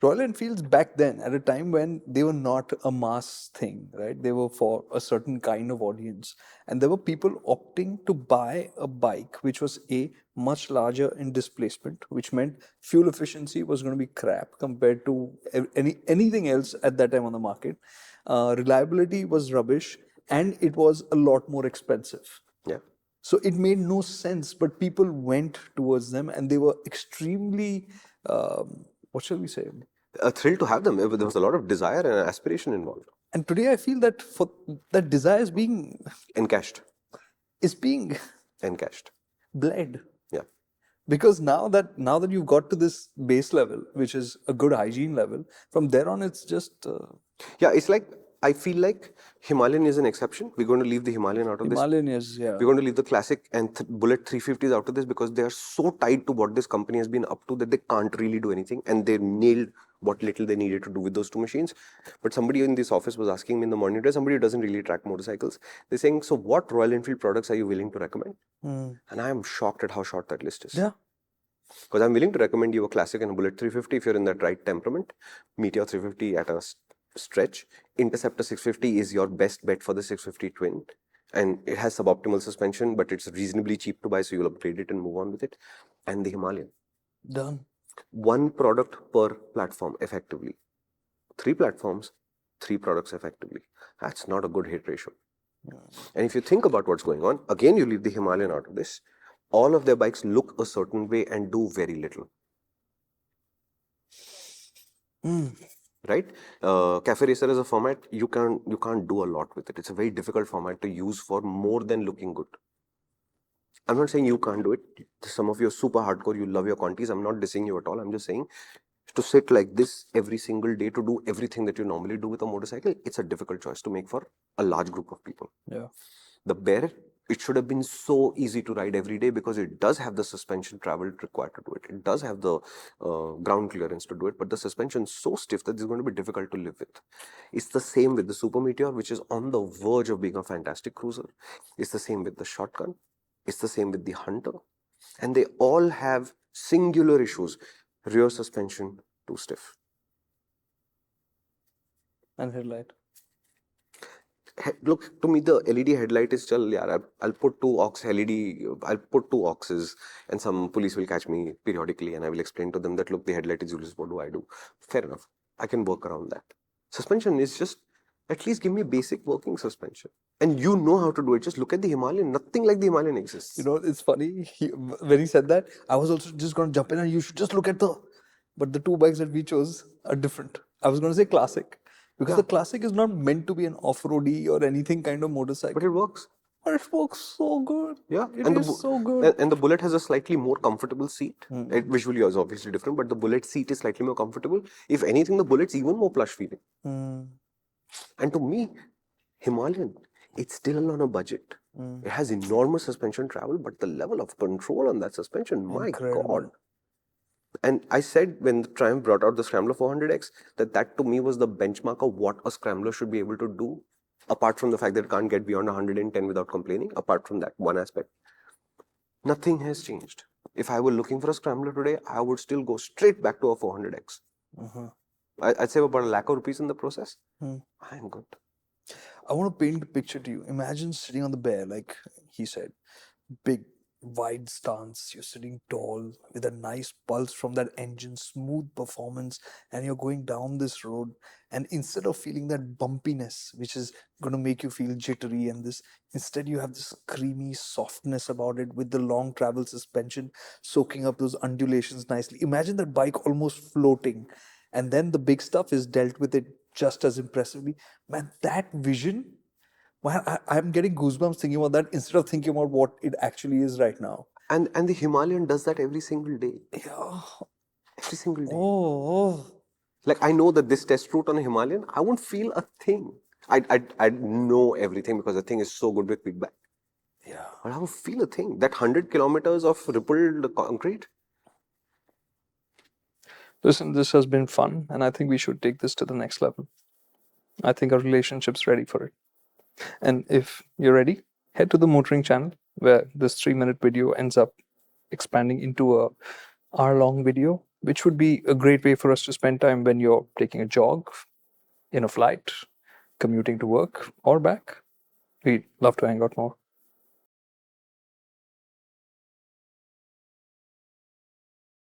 Royal Enfields back then, at a time when they were not a mass thing, right? They were for a certain kind of audience. And there were people opting to buy a bike which was much larger in displacement, which meant fuel efficiency was going to be crap compared to anything else at that time on the market. Reliability was rubbish, and it was a lot more expensive. Yeah. So it made no sense, but people went towards them, and they were extremely, what shall we say? A thrill to have them. There was a lot of desire and aspiration involved. And today I feel that for that desire is being Encashed. Encashed. Bled. Yeah. Because now that you've got to this base level, which is a good hygiene level, from there on it's just Yeah, it's like, I feel like Himalayan is an exception. We're going to leave the Himalayan out of Himalayan this. is, yeah. We're going to leave the classic and Bullet 350s out of this because they are so tied to what this company has been up to that they can't really do anything, and they nailed what little they needed to do with those two machines. But somebody in this office was asking me in the morning today, somebody who doesn't really track motorcycles, they're saying, so what Royal Enfield products are you willing to recommend? And I am shocked at how short that list is. Yeah. Because I'm willing to recommend you a classic and a Bullet 350 if you're in that right temperament. Meteor 350 at a stretch. Interceptor 650 is your best bet for the 650 twin, and it has suboptimal suspension, but it's reasonably cheap to buy, so you'll upgrade it and move on with it. And the Himalayan. Done. One product per platform effectively. 3 platforms, 3 products effectively. That's not a good hit ratio. And if you think about what's going on, again you leave the Himalayan out of this. All of their bikes look a certain way and do very little. Right? Cafe Racer as a format, you can't do a lot with it. It's a very difficult format to use for more than looking good. I'm not saying you can't do it. Some of you are super hardcore, you love your Contis. I'm not dissing you at all. I'm just saying, to sit like this every single day to do everything that you normally do with a motorcycle, it's a difficult choice to make for a large group of people. Yeah. The Bear, it should have been so easy to ride every day because it does have the suspension travel required to do it. It does have the ground clearance to do it, but the suspension is so stiff that it's going to be difficult to live with. It's the same with the Super Meteor, which is on the verge of being a fantastic cruiser. It's the same with the Shotgun. It's the same with the Hunter. And they all have singular issues. Rear suspension, too stiff. And headlight. Look, to me, the LED headlight is still, yeah, I'll put 2 aux LED, I'll put 2 auxes, and some police will catch me periodically, and I will explain to them that, look, the headlight is useless, what do I do? Fair enough. I can work around that. Suspension is just, at least give me basic working suspension. And you know how to do it. Just look at the Himalayan. Nothing like the Himalayan exists. You know, it's funny, when he said that, I was also just going to jump in and you should just look at but the 2 bikes that we chose are different. I was going to say Classic. Because the Classic is not meant to be an off-roady or anything kind of motorcycle. But it works. But it works so good. Yeah. It is so good. And the Bullet has a slightly more comfortable seat. It visually is obviously different, but the Bullet seat is slightly more comfortable. If anything, the Bullet's even more plush feeling. And to me, Himalayan, it's still on a budget. It has enormous suspension travel, but the level of control on that suspension, my God. And I said when the Triumph brought out the Scrambler 400X, that to me was the benchmark of what a Scrambler should be able to do, apart from the fact that it can't get beyond 110 without complaining, apart from that one aspect. Nothing has changed. If I were looking for a Scrambler today, I would still go straight back to a 400X. I'd save about ₹1,00,000 in the process. I'm good. I want to paint a picture to you. Imagine sitting on the Bear, like he said, big, wide stance, you're sitting tall with a nice pulse from that engine, smooth performance, and you're going down this road, and instead of feeling that bumpiness which is going to make you feel jittery and this, instead you have this creamy softness about it with the long travel suspension soaking up those undulations nicely. Imagine that bike almost floating, and then the big stuff is dealt with it just as impressively. Man, that vision, I'm getting goosebumps thinking about that instead of thinking about what it actually is right now. And the Himalayan does that every single day. Yeah. Every single day. Oh. Like, I know that this test route on a Himalayan, I won't feel a thing. I know everything because the thing is so good with feedback. Yeah. But I won't feel a thing. That 100 kilometers of rippled concrete. Listen, this has been fun, and I think we should take this to the next level. I think our relationship's ready for it. And if you're ready, head to the MotorInc channel, where this 3-minute video ends up expanding into a hour-long video which would be a great way for us to spend time when you're taking a jog, in a flight, commuting to work, or back. We'd love to hang out more.